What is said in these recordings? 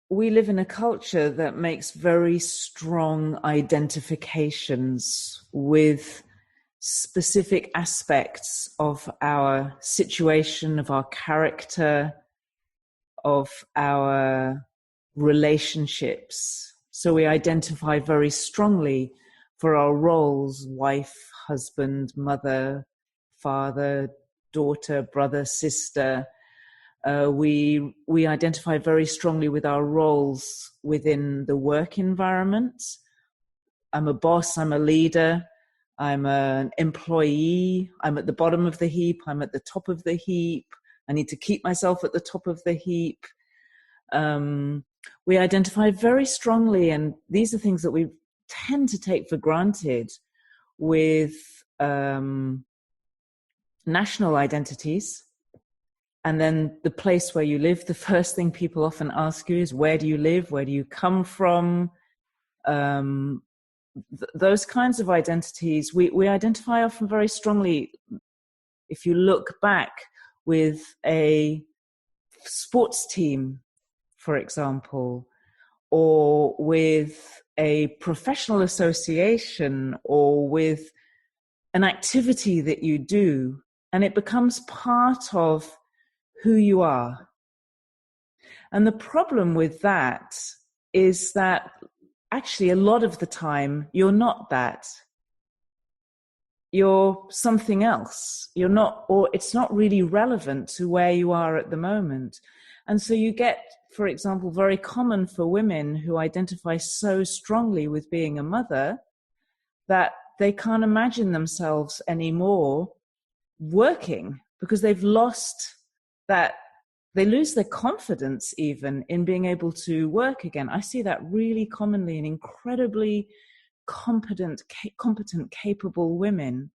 we live in a culture that makes very strong identifications with specific aspects of our situation, of our character, of our relationships. So we identify very strongly for our roles: wife, husband, mother, father, daughter, brother, sister. We identify very strongly with our roles within the work environment. I'm a boss, I'm a leader, I'm an employee, I'm at the bottom of the heap, I'm at the top of the heap, I need to keep myself at the top of the heap. We identify very strongly, and these are things that we tend to take for granted, with national identities. And then the place where you live, the first thing people often ask you is, where do you live? Where do you come from? Those kinds of identities, we identify often very strongly. If you look back with a sports team, for example, or with a professional association, or with an activity that you do, and it becomes part of who you are. And the problem with that is that actually a lot of the time you're not that. You're something else. You're not, or it's not really relevant to where you are at the moment. And so you get, for example, very common for women who identify so strongly with being a mother that they can't imagine themselves anymore working, because they've lost that. They lose their confidence even in being able to work again. I see that really commonly in incredibly competent, capable women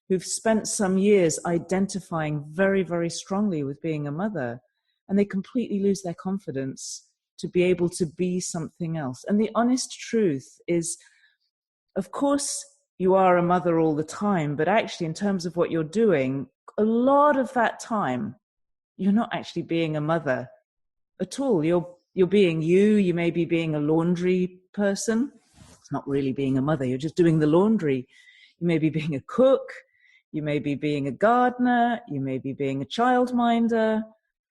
who've spent some years identifying very, very strongly with being a mother, and they completely lose their confidence to be able to be something else. And the honest truth is, of course, you are a mother all the time, but actually in terms of what you're doing, a lot of that time, you're not actually being a mother at all. You're being you. You may be being a laundry person. It's not really being a mother. You're just doing the laundry. You may be being a cook. You may be being a gardener. You may be being a childminder.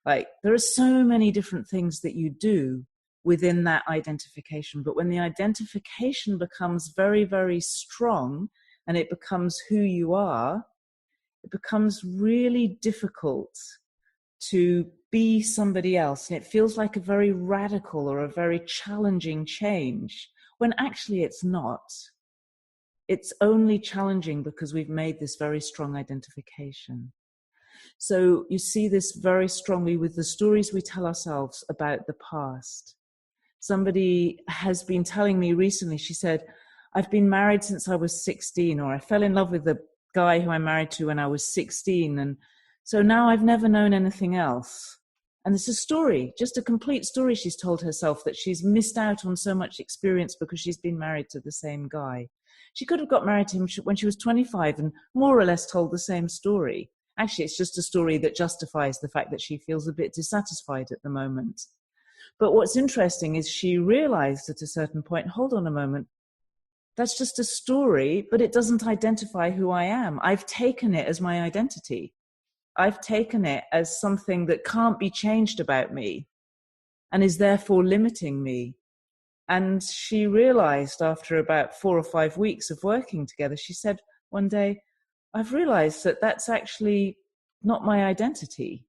Like, there are so many different things that you do within that identification. But when the identification becomes very, very strong and it becomes who you are, it becomes really difficult to be somebody else. And it feels like a very radical or a very challenging change, when actually it's not. It's only challenging because we've made this very strong identification. So you see this very strongly with the stories we tell ourselves about the past. Somebody has been telling me recently, she said, I've been married since I was 16, or I fell in love with the guy who I married to when I was 16, and so now I've never known anything else. And it's a story, just a complete story she's told herself, that she's missed out on so much experience because she's been married to the same guy. She could have got married to him when she was 25 and more or less told the same story. Actually, it's just a story that justifies the fact that she feels a bit dissatisfied at the moment. But what's interesting is she realized at a certain point, hold on a moment, that's just a story, but it doesn't identify who I am. I've taken it as my identity. I've taken it as something that can't be changed about me and is therefore limiting me. And she realized after about 4 or 5 weeks of working together, she said one day, I've realized that that's actually not my identity.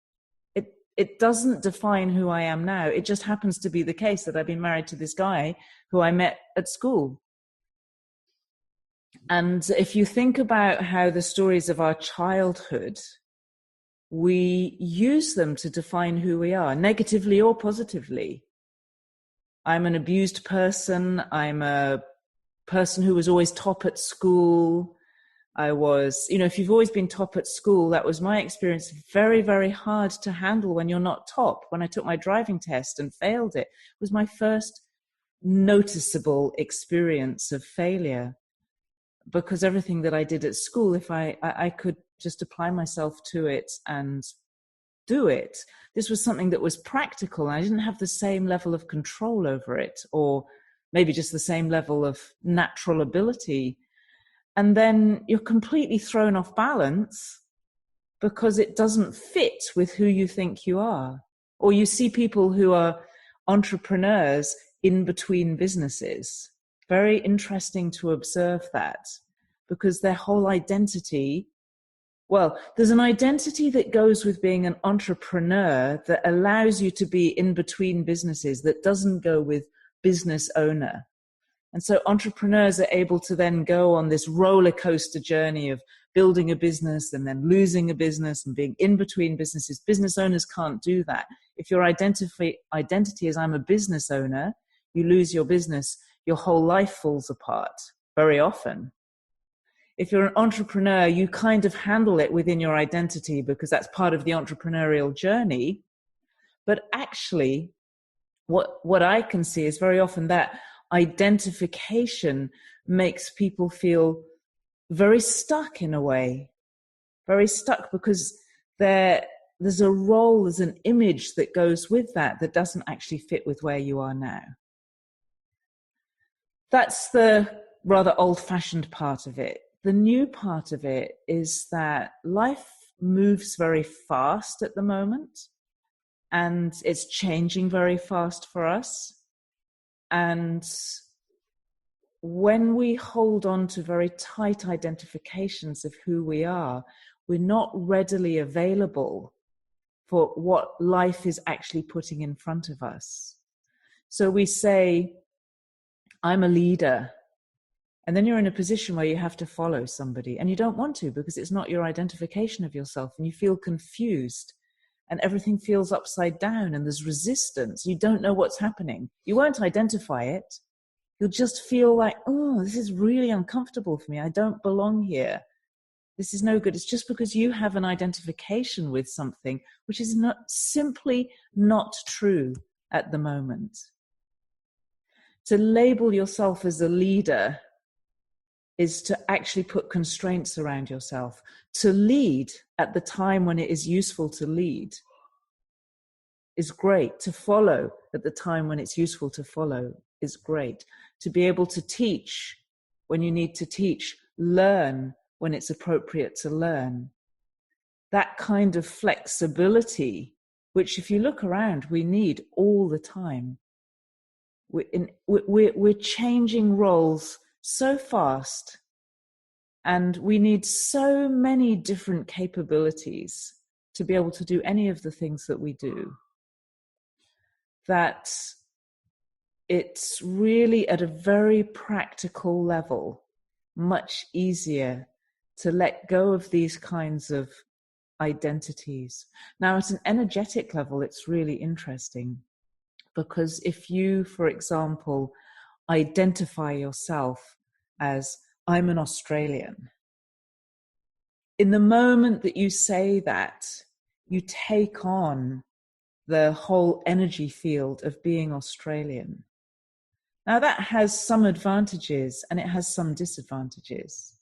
It doesn't define who I am now. It just happens to be the case that I've been married to this guy who I met at school. And if you think about how the stories of our childhood, we use them to define who we are, negatively or positively. I'm an abused person. I'm a person who was always top at school. I was, if you've always been top at school, that was my experience, very, very hard to handle when you're not top. When I took my driving test and failed it, it was my first noticeable experience of failure, because everything that I did at school, if I could just apply myself to it and do it. This was something that was practical, and I didn't have the same level of control over it, or maybe just the same level of natural ability. And then you're completely thrown off balance because it doesn't fit with who you think you are. Or you see people who are entrepreneurs in between businesses. Very interesting to observe that, because their whole identity, well, there's an identity that goes with being an entrepreneur that allows you to be in between businesses, that doesn't go with business owner. And so entrepreneurs are able to then go on this roller coaster journey of building a business and then losing a business and being in between businesses. Business owners can't do that. If your identity is I'm a business owner, you lose your business, your whole life falls apart very often. If you're an entrepreneur, you kind of handle it within your identity because that's part of the entrepreneurial journey. But actually, what I can see is very often that identification makes people feel very stuck in a way, very stuck, because there's a role, there's an image that goes with that doesn't actually fit with where you are now. That's the rather old-fashioned part of it. The new part of it is that life moves very fast at the moment, and it's changing very fast for us. And when we hold on to very tight identifications of who we are, we're not readily available for what life is actually putting in front of us. So we say, I'm a leader. And then you're in a position where you have to follow somebody, and you don't want to because it's not your identification of yourself, and you feel confused and everything feels upside down and there's resistance. You don't know what's happening. You won't identify it. You'll just feel like, oh, this is really uncomfortable for me. I don't belong here. This is no good. It's just because you have an identification with something which is simply not true at the moment. To label yourself as a leader is to actually put constraints around yourself. To lead at the time when it is useful to lead is great. To follow at the time when it's useful to follow is great. To be able to teach when you need to teach, learn when it's appropriate to learn. That kind of flexibility, which if you look around, we need all the time. We're changing roles so fast, and we need so many different capabilities to be able to do any of the things that we do, that it's really at a very practical level much easier to let go of these kinds of identities. Now, at an energetic level, it's really interesting, because if you, for example, identify yourself as I'm an Australian, in the moment that you say that, you take on the whole energy field of being Australian. Now that has some advantages and it has some disadvantages.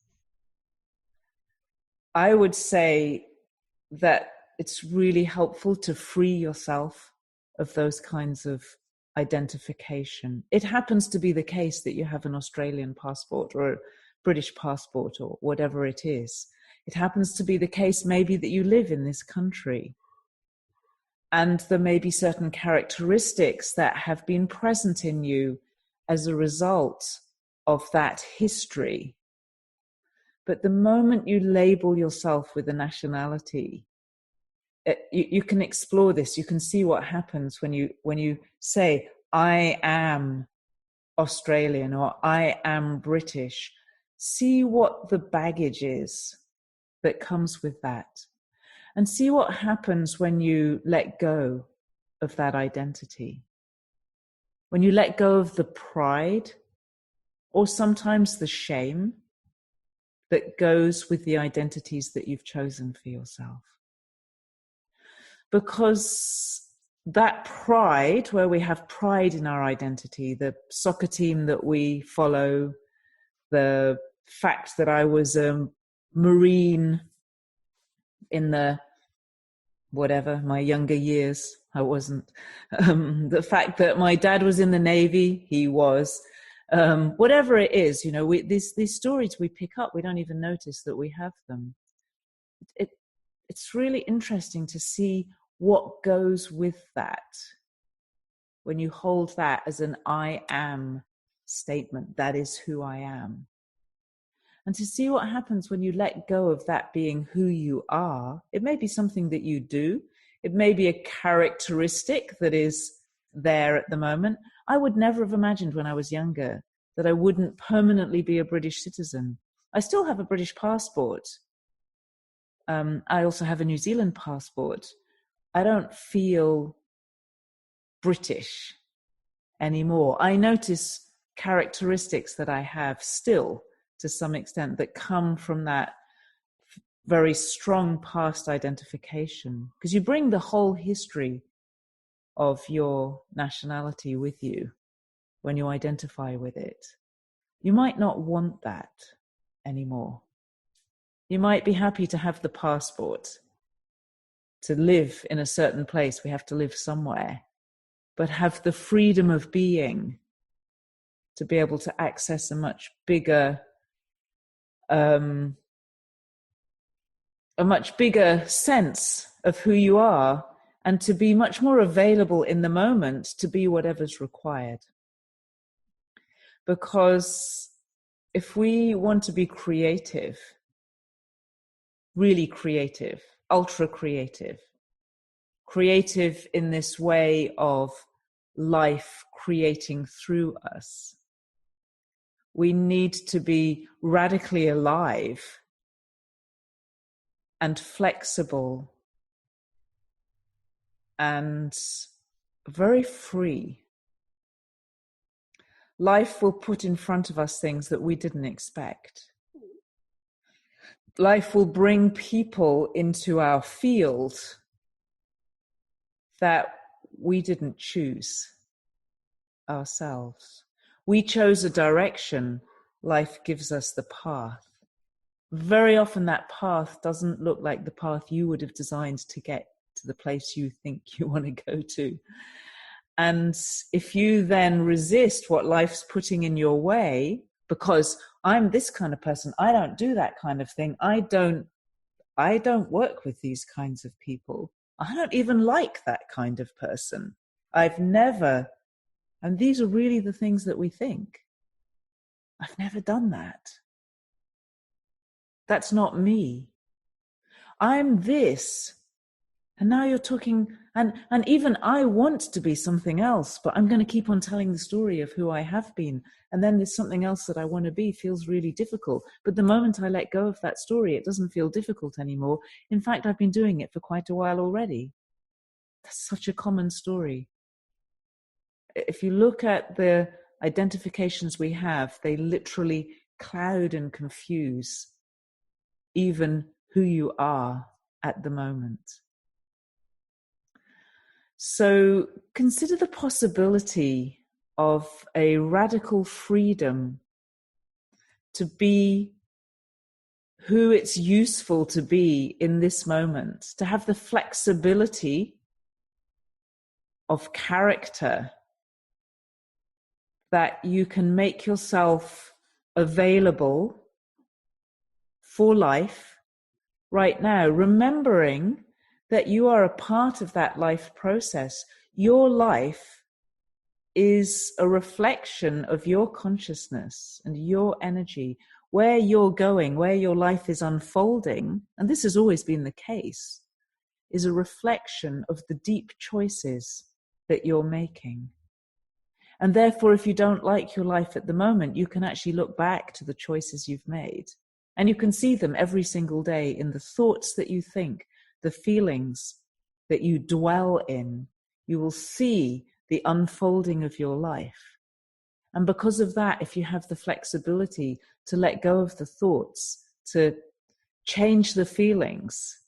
I would say that it's really helpful to free yourself of those kinds of identification. It happens to be the case that you have an Australian passport or a British passport or whatever it is. It happens to be the case maybe that you live in this country, and there may be certain characteristics that have been present in you as a result of that history. But the moment you label yourself with a nationality, you can explore this. You can see what happens when you say, I am Australian or I am British. See what the baggage is that comes with that. And see what happens when you let go of that identity. When you let go of the pride or sometimes the shame that goes with the identities that you've chosen for yourself. Because that pride, where we have pride in our identity, the soccer team that we follow, the fact that I was a Marine in the whatever, my younger years, I wasn't. The fact that my dad was in the Navy, he was. Whatever it is, you know, these stories we pick up, we don't even notice that we have them. It's really interesting to see what goes with that when you hold that as an I am statement. That is who I am. And to see what happens when you let go of that being who you are. It may be something that you do. It may be a characteristic that is there at the moment. I would never have imagined when I was younger that I wouldn't permanently be a British citizen. I still have a British passport. I also have a New Zealand passport. I don't feel British anymore. I notice characteristics that I have still, to some extent, that come from that very strong past identification, because you bring the whole history of your nationality with you when you identify with it. You might not want that anymore. You might be happy to have the passport. To live in a certain place, we have to live somewhere, but have the freedom of being, to be able to access a much bigger sense of who you are, and to be much more available in the moment to be whatever's required. Because if we want to be creative, really creative, ultra creative, creative in this way of life creating through us, we need to be radically alive and flexible and very free. Life will put in front of us things that we didn't expect. Life will bring people into our field that we didn't choose ourselves. We chose a direction, life gives us the path. Very often that path doesn't look like the path you would have designed to get to the place you think you want to go to. And if you then resist what life's putting in your way, because I'm this kind of person, I don't do that kind of thing, I don't work with these kinds of people, I don't even like that kind of person, I've never, and these are really the things that we think. I've never done that. That's not me. I'm this. And now you're talking, and even I want to be something else, but I'm going to keep on telling the story of who I have been. And then there's something else that I want to be feels really difficult. But the moment I let go of that story, it doesn't feel difficult anymore. In fact, I've been doing it for quite a while already. That's such a common story. If you look at the identifications we have, they literally cloud and confuse even who you are at the moment. So consider the possibility of a radical freedom to be who it's useful to be in this moment, to have the flexibility of character that you can make yourself available for life right now, remembering that you are a part of that life process. Your life is a reflection of your consciousness and your energy, where you're going, where your life is unfolding, and this has always been the case, is a reflection of the deep choices that you're making. And therefore, if you don't like your life at the moment, you can actually look back to the choices you've made, and you can see them every single day in the thoughts that you think, the feelings that you dwell in. You will see the unfolding of your life. And because of that, if you have the flexibility to let go of the thoughts, to change the feelings,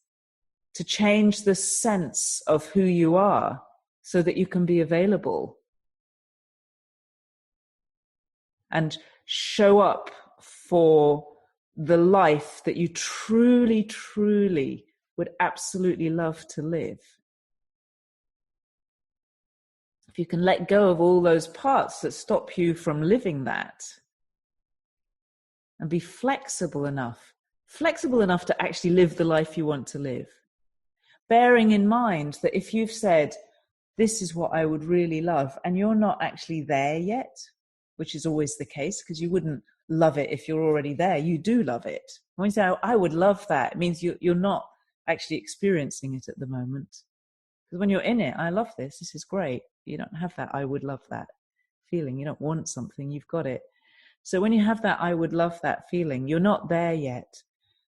to change the sense of who you are so that you can be available and show up for the life that you truly, truly would absolutely love to live. If you can let go of all those parts that stop you from living that, and be flexible enough to actually live the life you want to live. Bearing in mind that if you've said, this is what I would really love, and you're not actually there yet, which is always the case, because you wouldn't love it if you're already there. You do love it. When you say, I would love that, it means you're not actually experiencing it at the moment. Because when you're in it, I love this, this is great. You don't have that I would love that feeling. You don't want something, you've got it. So when you have that I would love that feeling, you're not there yet.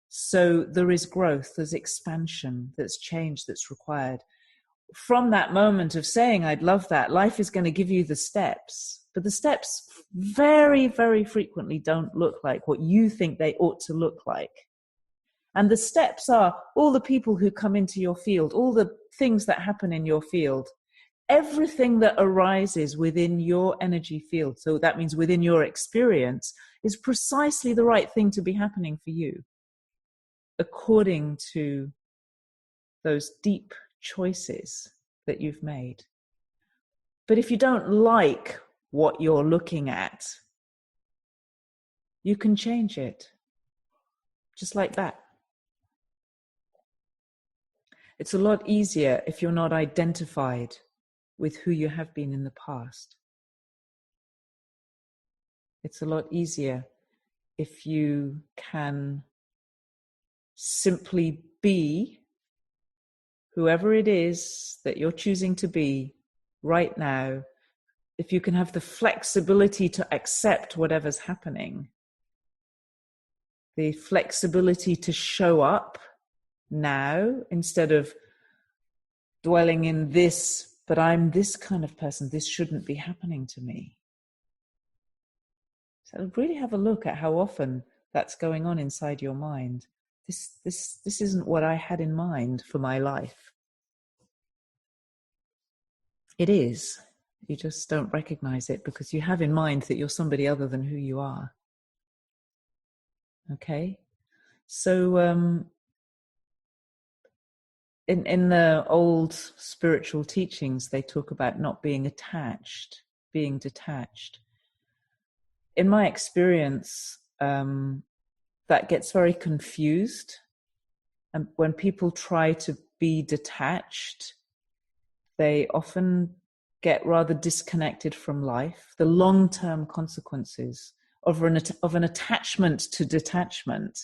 So there is growth, there's expansion, there's change that's required. From that moment of saying I'd love that, life is going to give you the steps. But the steps very, very frequently don't look like what you think they ought to look like. And the steps are all the people who come into your field, all the things that happen in your field, everything that arises within your energy field, so that means within your experience, is precisely the right thing to be happening for you, according to those deep choices that you've made. But if you don't like what you're looking at, you can change it. Just like that. It's a lot easier if you're not identified with who you have been in the past. It's a lot easier if you can simply be whoever it is that you're choosing to be right now. If you can have the flexibility to accept whatever's happening, the flexibility to show up now instead of dwelling in this, but I'm this kind of person, this shouldn't be happening to me. So really have a look at how often that's going on inside your mind. This isn't what I had in mind for my life. It is. You just don't recognize it because you have in mind that you're somebody other than who you are. Okay? So in the old spiritual teachings, they talk about not being attached, being detached. In my experience, that gets very confused. And when people try to be detached, they often get rather disconnected from life. The long-term consequences of an attachment to detachment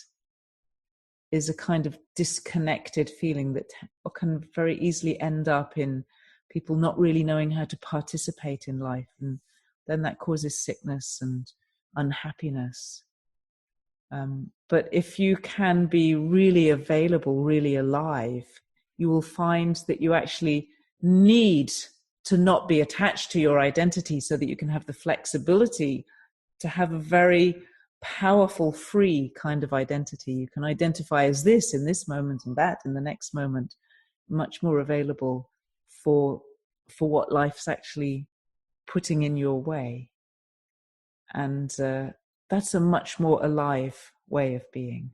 is a kind of disconnected feeling that can very easily end up in people not really knowing how to participate in life. And then that causes sickness and unhappiness. But if you can be really available, really alive, you will find that you actually need to not be attached to your identity so that you can have the flexibility to have a very powerful, free kind of identity. You can identify as this in this moment and that in the next moment, much more available for what life's actually putting in your way. And that's a much more alive way of being.